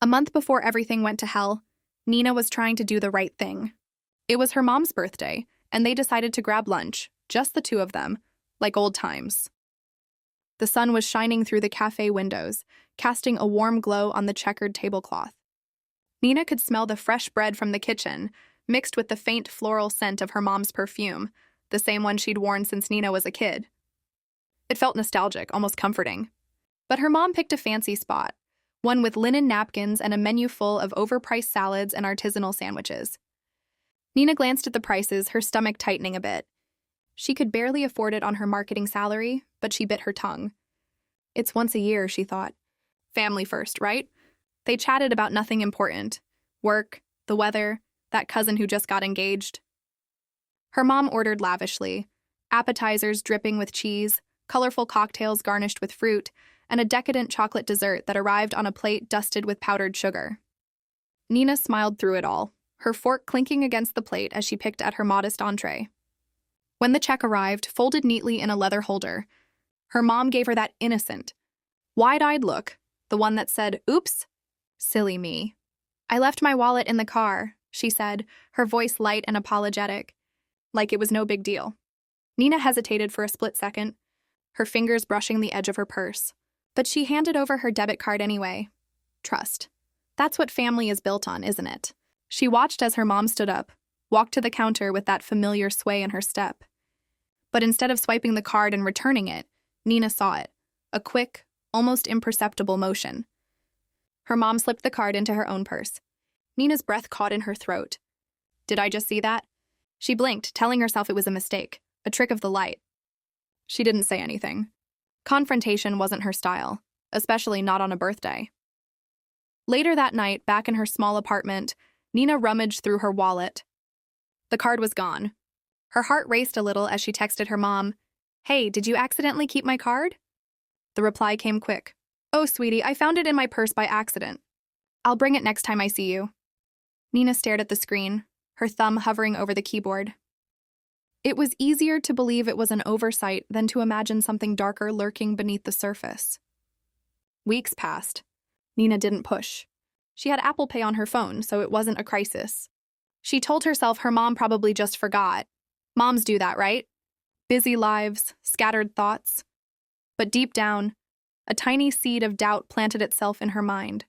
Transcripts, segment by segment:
A month before everything went to hell, Nina was trying to do the right thing. It was her mom's birthday, and they decided to grab lunch, just the two of them, like old times. The sun was shining through the cafe windows, casting a warm glow on the checkered tablecloth. Nina could smell the fresh bread from the kitchen, mixed with the faint floral scent of her mom's perfume, the same one she'd worn since Nina was a kid. It felt nostalgic, almost comforting. But her mom picked a fancy spot, one with linen napkins and a menu full of overpriced salads and artisanal sandwiches. Nina glanced at the prices, her stomach tightening a bit. She could barely afford it on her marketing salary, but she bit her tongue. It's once a year, she thought. Family first, right? They chatted about nothing important. Work, the weather, that cousin who just got engaged. Her mom ordered lavishly, appetizers dripping with cheese, colorful cocktails garnished with fruit, and a decadent chocolate dessert that arrived on a plate dusted with powdered sugar. Nina smiled through it all, her fork clinking against the plate as she picked at her modest entree. When the check arrived, folded neatly in a leather holder, her mom gave her that innocent, wide-eyed look, the one that said, "Oops, silly me. I left my wallet in the car," she said, her voice light and apologetic, like it was no big deal. Nina hesitated for a split second, her fingers brushing the edge of her purse. But she handed over her debit card anyway. Trust. That's what family is built on, isn't it? She watched as her mom stood up, walked to the counter with that familiar sway in her step. But instead of swiping the card and returning it, Nina saw it, a quick, almost imperceptible motion. Her mom slipped the card into her own purse. Nina's breath caught in her throat. Did I just see that? She blinked, telling herself it was a mistake, a trick of the light. She didn't say anything. Confrontation wasn't her style, especially not on a birthday. Later that night, back in her small apartment, Nina rummaged through her wallet. The card was gone. Her heart raced a little as she texted her mom, "Hey, did you accidentally keep my card?" The reply came quick. "Oh, sweetie, I found it in my purse by accident. I'll bring it next time I see you." Nina stared at the screen, her thumb hovering over the keyboard. It was easier to believe it was an oversight than to imagine something darker lurking beneath the surface. Weeks passed. Nina didn't push. She had Apple Pay on her phone, so it wasn't a crisis. She told herself her mom probably just forgot. Moms do that, right? Busy lives, scattered thoughts. But deep down, a tiny seed of doubt planted itself in her mind.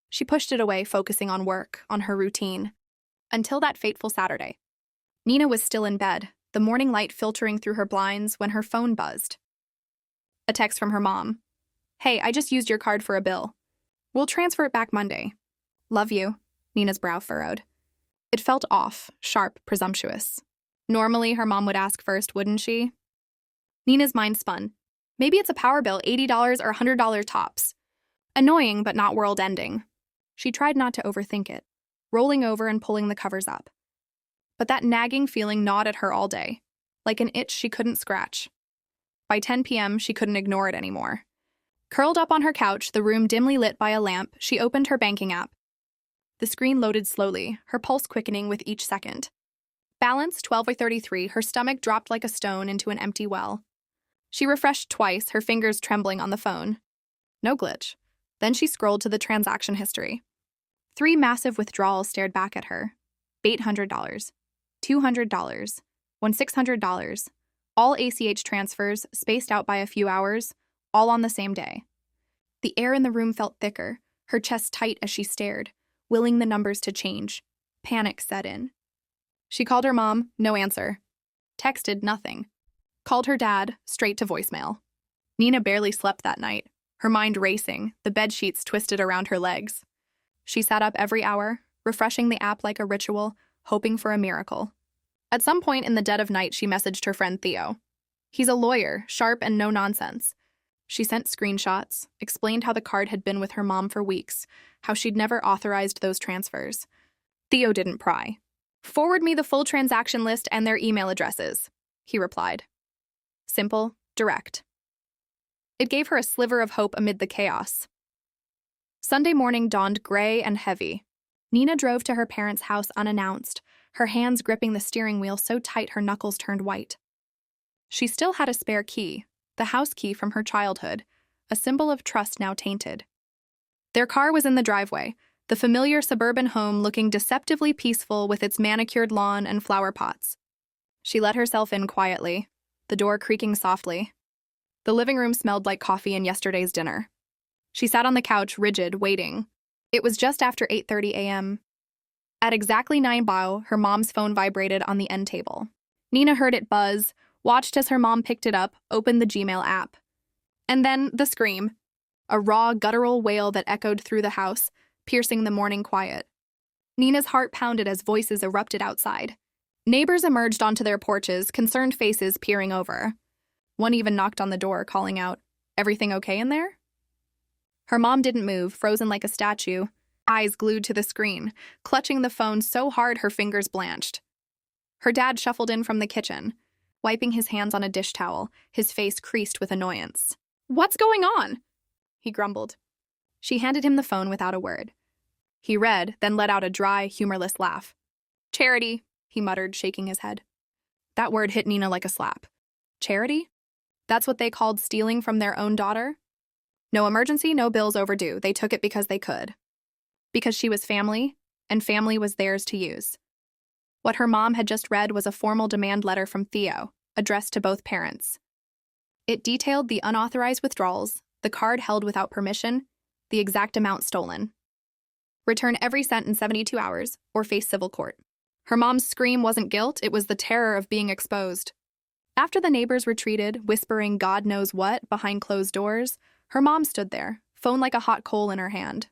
She pushed it away, focusing on work, on her routine. Until that fateful Saturday. Nina was still in bed, the morning light filtering through her blinds when her phone buzzed. A text from her mom. "Hey, I just used your card for a bill. We'll transfer it back Monday. Love you." Nina's brow furrowed. It felt off, sharp, presumptuous. Normally, her mom would ask first, wouldn't she? Nina's mind spun. Maybe it's a power bill, $80 or $100 tops. Annoying, but not world-ending. She tried not to overthink it, rolling over and pulling the covers up. But that nagging feeling gnawed at her all day, like an itch she couldn't scratch. By 10 p.m., she couldn't ignore it anymore. Curled up on her couch, the room dimly lit by a lamp, she opened her banking app. The screen loaded slowly, her pulse quickening with each second. Balance 12:33, her stomach dropped like a stone into an empty well. She refreshed twice, her fingers trembling on the phone. No glitch. Then she scrolled to the transaction history. 3 massive withdrawals stared back at her. $800. $200, $1,600, all ACH transfers spaced out by a few hours, all on the same day. The air in the room felt thicker, her chest tight as she stared, willing the numbers to change. Panic set in. She called her mom, no answer. Texted, nothing. Called her dad, straight to voicemail. Nina barely slept that night, her mind racing, the bedsheets twisted around her legs. She sat up every hour, refreshing the app like a ritual, hoping for a miracle. At some point in the dead of night, she messaged her friend Theo. He's a lawyer, sharp and no nonsense. She sent screenshots, explained how the card had been with her mom for weeks, how she'd never authorized those transfers. Theo didn't pry. "Forward me the full transaction list and their email addresses," he replied. Simple, direct. It gave her a sliver of hope amid the chaos. Sunday morning dawned gray and heavy. Nina drove to her parents' house unannounced, her hands gripping the steering wheel so tight her knuckles turned white. She still had a spare key, the house key from her childhood, a symbol of trust now tainted. Their car was in the driveway, the familiar suburban home looking deceptively peaceful with its manicured lawn and flower pots. She let herself in quietly, the door creaking softly. The living room smelled like coffee and yesterday's dinner. She sat on the couch, rigid, waiting. It was just after 8:30 a.m. At exactly 9 bow, her mom's phone vibrated on the end table. Nina heard it buzz, watched as her mom picked it up, opened the Gmail app. And then the scream, a raw, guttural wail that echoed through the house, piercing the morning quiet. Nina's heart pounded as voices erupted outside. Neighbors emerged onto their porches, concerned faces peering over. One even knocked on the door, calling out, "Everything okay in there?" Her mom didn't move, frozen like a statue, eyes glued to the screen, clutching the phone so hard her fingers blanched. Her dad shuffled in from the kitchen, wiping his hands on a dish towel, his face creased with annoyance. "What's going on?" he grumbled. She handed him the phone without a word. He read, then let out a dry, humorless laugh. "Charity," he muttered, shaking his head. That word hit Nina like a slap. Charity? That's what they called stealing from their own daughter? No emergency, no bills overdue. They took it because they could. Because she was family, and family was theirs to use. What her mom had just read was a formal demand letter from Theo, addressed to both parents. It detailed the unauthorized withdrawals, the card held without permission, the exact amount stolen. Return every cent in 72 hours, or face civil court. Her mom's scream wasn't guilt, it was the terror of being exposed. After the neighbors retreated, whispering God knows what behind closed doors, her mom stood there, phone like a hot coal in her hand.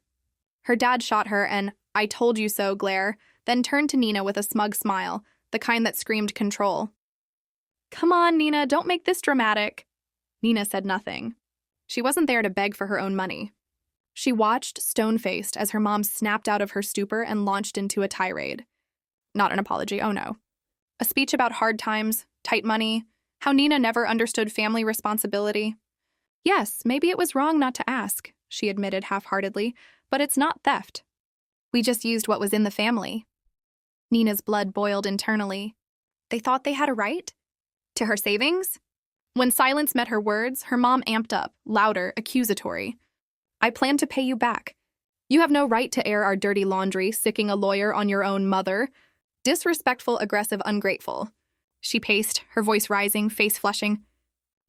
Her dad shot her an "I told you so" glare, then turned to Nina with a smug smile, the kind that screamed control. "Come on, Nina, don't make this dramatic." Nina said nothing. She wasn't there to beg for her own money. She watched, stone-faced, as her mom snapped out of her stupor and launched into a tirade. Not an apology, oh no. A speech about hard times, tight money, how Nina never understood family responsibility. Yes, maybe it was wrong not to ask, she admitted half-heartedly, but it's not theft. We just used what was in the family. Nina's blood boiled internally. They thought they had a right? To her savings? When silence met her words, her mom amped up, louder, accusatory. "I plan to pay you back. You have no right to air our dirty laundry, sicking a lawyer on your own mother. Disrespectful, aggressive, ungrateful." She paced, her voice rising, face flushing.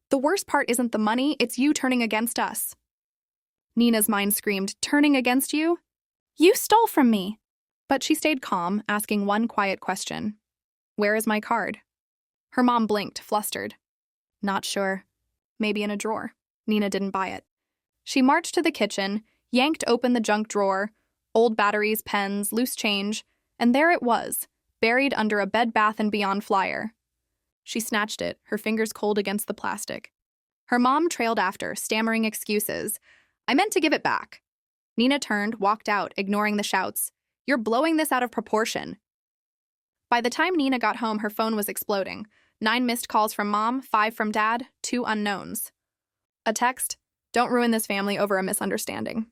"The worst part isn't the money, it's you turning against us." Nina's mind screamed, "Turning against you? You stole from me." But she stayed calm, asking one quiet question. "Where is my card?" Her mom blinked, flustered. "Not sure. Maybe in a drawer." Nina didn't buy it. She marched to the kitchen, yanked open the junk drawer, old batteries, pens, loose change, and there it was, buried under a Bed Bath & Beyond flyer. She snatched it, her fingers cold against the plastic. Her mom trailed after, stammering excuses. "I meant to give it back." Nina turned, walked out, ignoring the shouts. "You're blowing this out of proportion." By the time Nina got home, her phone was exploding. 9 missed calls from mom, 5 from dad, 2 unknowns. A text, "Don't ruin this family over a misunderstanding.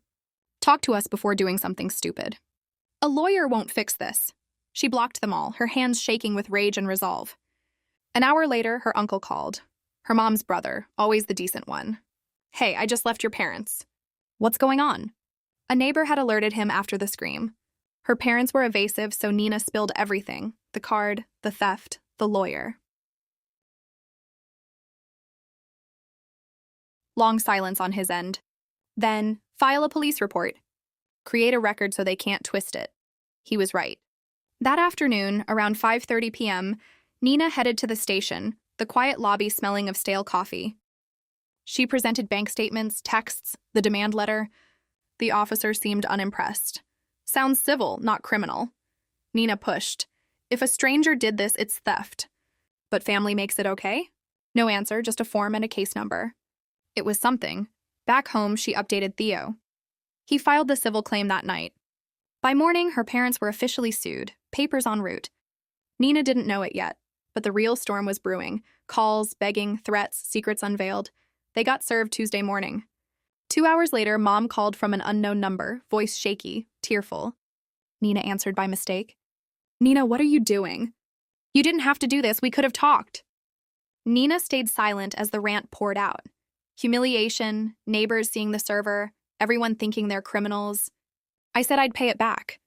Talk to us before doing something stupid." A lawyer won't fix this. She blocked them all, her hands shaking with rage and resolve. An hour later, her uncle called. Her mom's brother, always the decent one. "Hey, I just left your parents." "What's going on?" A neighbor had alerted him after the scream. Her parents were evasive, so Nina spilled everything: the card, the theft, the lawyer. Long silence on his end. Then, file a police report. Create a record so they can't twist it. He was right. That afternoon, around 5:30 p.m., Nina headed to the station, the quiet lobby smelling of stale coffee. She presented bank statements, texts, the demand letter. The officer seemed unimpressed. "Sounds civil, not criminal." Nina pushed. "If a stranger did this, it's theft." "But family makes it okay?" No answer, just a form and a case number. It was something. Back home, she updated Theo. He filed the civil claim that night. By morning, her parents were officially sued, papers en route. Nina didn't know it yet, but the real storm was brewing. Calls, begging, threats, secrets unveiled. They got served Tuesday morning. 2 hours later, mom called from an unknown number, voice shaky, tearful. Nina answered by mistake. "Nina, what are you doing? You didn't have to do this, we could have talked." Nina stayed silent as the rant poured out. Humiliation, neighbors seeing the server, everyone thinking they're criminals. I said I'd pay it back.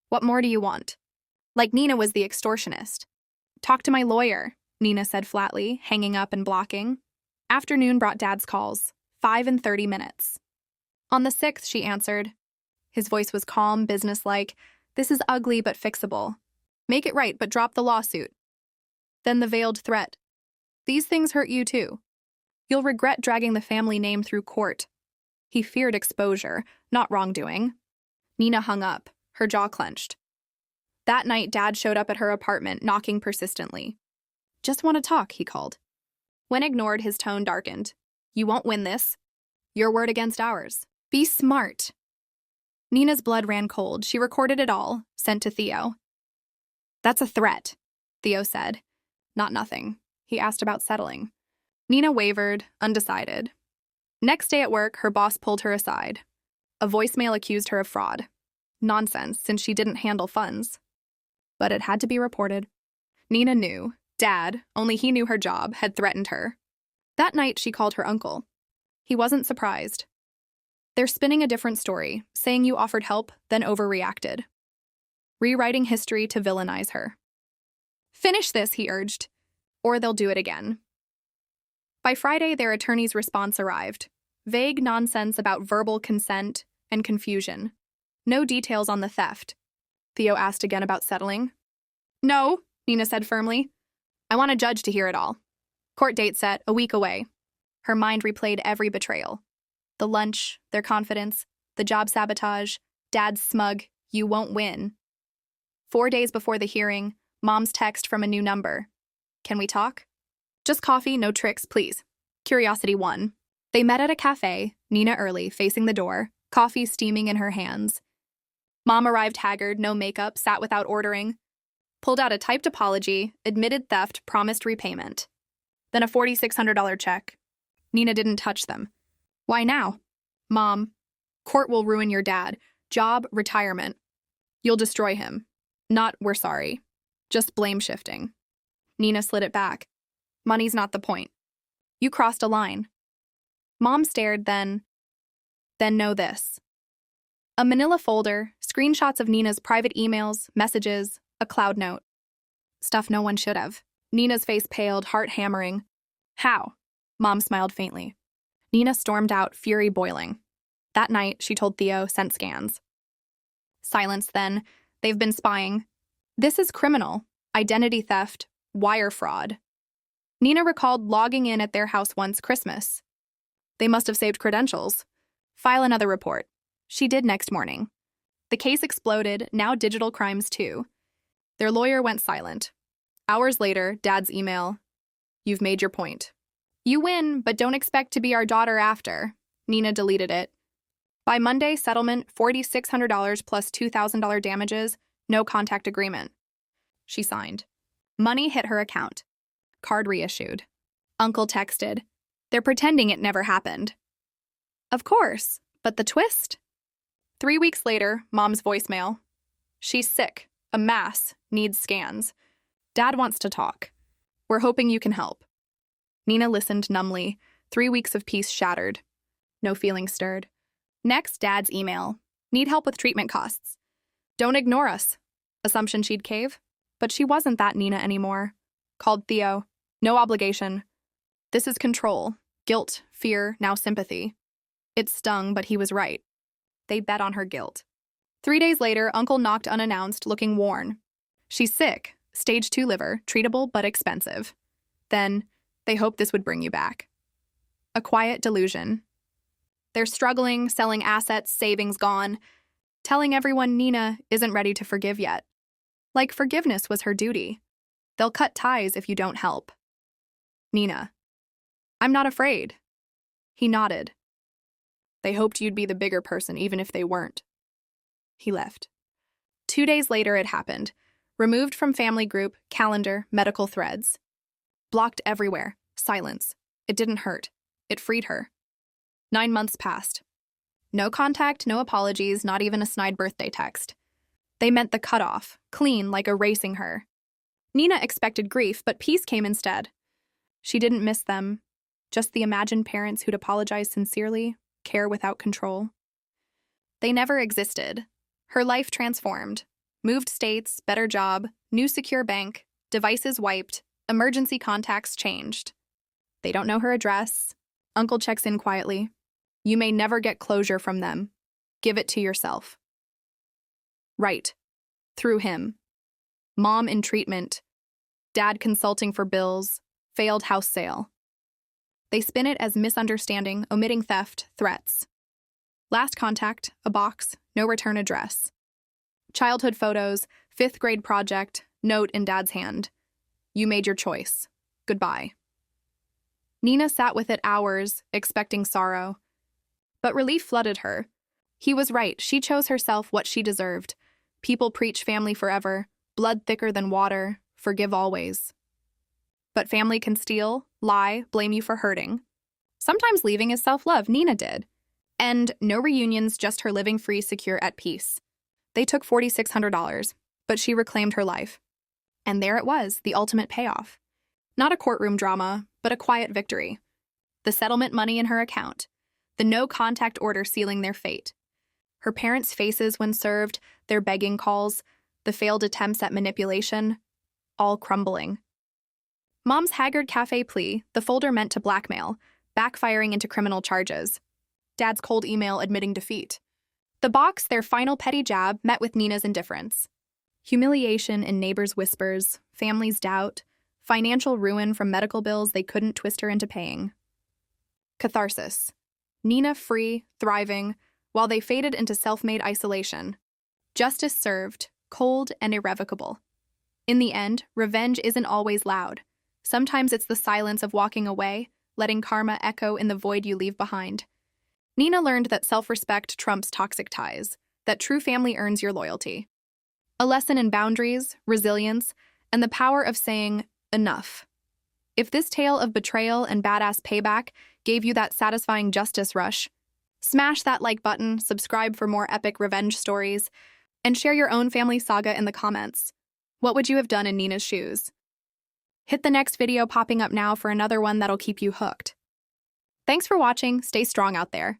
What more do you want? Like Nina was the extortionist. Talk to my lawyer, Nina said flatly, hanging up and blocking. Afternoon brought Dad's calls, 5 and 30 minutes. On the 6th, she answered. His voice was calm, businesslike. This is ugly but fixable. Make it right, but drop the lawsuit. Then the veiled threat. These things hurt you too. You'll regret dragging the family name through court. He feared exposure, not wrongdoing. Nina hung up, her jaw clenched. That night, Dad showed up at her apartment, knocking persistently. Just want to talk, he called. When ignored, his tone darkened. You won't win this. Your word against ours. Be smart. Nina's blood ran cold. She recorded it all, sent to Theo. That's a threat, Theo said. Not nothing. He asked about settling. Nina wavered, undecided. Next day at work, her boss pulled her aside. A voicemail accused her of fraud. Nonsense, since she didn't handle funds. But it had to be reported. Nina knew. Dad, only he knew her job, had threatened her. That night, she called her uncle. He wasn't surprised. They're spinning a different story, saying you offered help, then overreacted. Rewriting history to villainize her. Finish this, he urged, or they'll do it again. By Friday, their attorney's response arrived. Vague nonsense about verbal consent and confusion. No details on the theft. Theo asked again about settling. No, Nina said firmly. I want a judge to hear it all. Court date set, a week away. Her mind replayed every betrayal. The lunch, their confidence, the job sabotage, Dad's smug, you won't win. 4 days before the hearing, Mom's text from a new number. Can we talk? Just coffee, no tricks, please. Curiosity won. They met at a cafe, Nina early, facing the door, coffee steaming in her hands. Mom arrived haggard, no makeup, sat without ordering. Pulled out a typed apology, admitted theft, promised repayment. Then a $4,600 check. Nina didn't touch them. Why now? Mom, court will ruin your dad. Job, retirement. You'll destroy him. Not, we're sorry. Just blame shifting. Nina slid it back. Money's not the point. You crossed a line. Mom stared, then know this. A manila folder, screenshots of Nina's private emails, messages, a cloud note. Stuff no one should have. Nina's face paled, heart hammering. How? Mom smiled faintly. Nina stormed out, fury boiling. That night, she told Theo, sent scans. Silence then. They've been spying. This is criminal. Identity theft. Wire fraud. Nina recalled logging in at their house once Christmas. They must have saved credentials. File another report. She did next morning. The case exploded, now digital crimes too. Their lawyer went silent. Hours later, Dad's email. You've made your point. You win, but don't expect to be our daughter after. Nina deleted it. By Monday, settlement, $4,600 plus $2,000 damages, no contact agreement. She signed. Money hit her account. Card reissued. Uncle texted. They're pretending it never happened. Of course, but the twist? 3 weeks later, Mom's voicemail. She's sick, a mass, needs scans. Dad wants to talk. We're hoping you can help. Nina listened numbly. 3 weeks of peace shattered. No feelings stirred. Next, Dad's email. Need help with treatment costs. Don't ignore us. Assumption she'd cave? But she wasn't that Nina anymore. Called Theo. No obligation. This is control. Guilt, fear, now sympathy. It stung, but he was right. They bet on her guilt. 3 days later, Uncle knocked unannounced, looking worn. She's sick. Stage 2 liver, treatable but expensive. Then, they hoped this would bring you back. A quiet delusion. They're struggling, selling assets, savings gone, telling everyone Nina isn't ready to forgive yet. Like forgiveness was her duty. They'll cut ties if you don't help. Nina. I'm not afraid. He nodded. They hoped you'd be the bigger person even if they weren't. He left. 2 days later it happened. Removed from family group, calendar, medical threads. Blocked everywhere. Silence. It didn't hurt. It freed her. 9 months passed. No contact, no apologies, not even a snide birthday text. They meant the cutoff, clean, like erasing her. Nina expected grief, but peace came instead. She didn't miss them, just the imagined parents who'd apologize sincerely, care without control. They never existed. Her life transformed. Moved states, better job, new secure bank, devices wiped, emergency contacts changed. They don't know her address. Uncle checks in quietly. You may never get closure from them. Give it to yourself. Right. Through him. Mom in treatment. Dad consulting for bills. Failed house sale. They spin it as misunderstanding, omitting theft, threats. Last contact, a box, no return address. Childhood photos, 5th grade project, note in Dad's hand. You made your choice. Goodbye. Nina sat with it hours, expecting sorrow. But relief flooded her. He was right. She chose herself what she deserved. People preach family forever, blood thicker than water, forgive always. But family can steal, lie, blame you for hurting. Sometimes leaving is self-love, Nina did. And no reunions, just her living free, secure, at peace. They took $4,600, but she reclaimed her life. And there it was, the ultimate payoff. Not a courtroom drama, but a quiet victory. The settlement money in her account. The no-contact order sealing their fate. Her parents' faces when served, their begging calls, the failed attempts at manipulation, all crumbling. Mom's haggard cafe plea, the folder meant to blackmail, backfiring into criminal charges. Dad's cold email admitting defeat. The box, their final petty jab, met with Nina's indifference. Humiliation in neighbors' whispers, family's doubt, financial ruin from medical bills they couldn't twist her into paying. Catharsis. Nina free, thriving, while they faded into self-made isolation. Justice served, cold and irrevocable. In the end, revenge isn't always loud. Sometimes it's the silence of walking away, letting karma echo in the void you leave behind. Nina learned that self-respect trumps toxic ties, that true family earns your loyalty. A lesson in boundaries, resilience, and the power of saying, enough. If this tale of betrayal and badass payback gave you that satisfying justice rush, smash that like button, subscribe for more epic revenge stories, and share your own family saga in the comments. What would you have done in Nina's shoes? Hit the next video popping up now for another one that'll keep you hooked. Thanks for watching. Stay strong out there.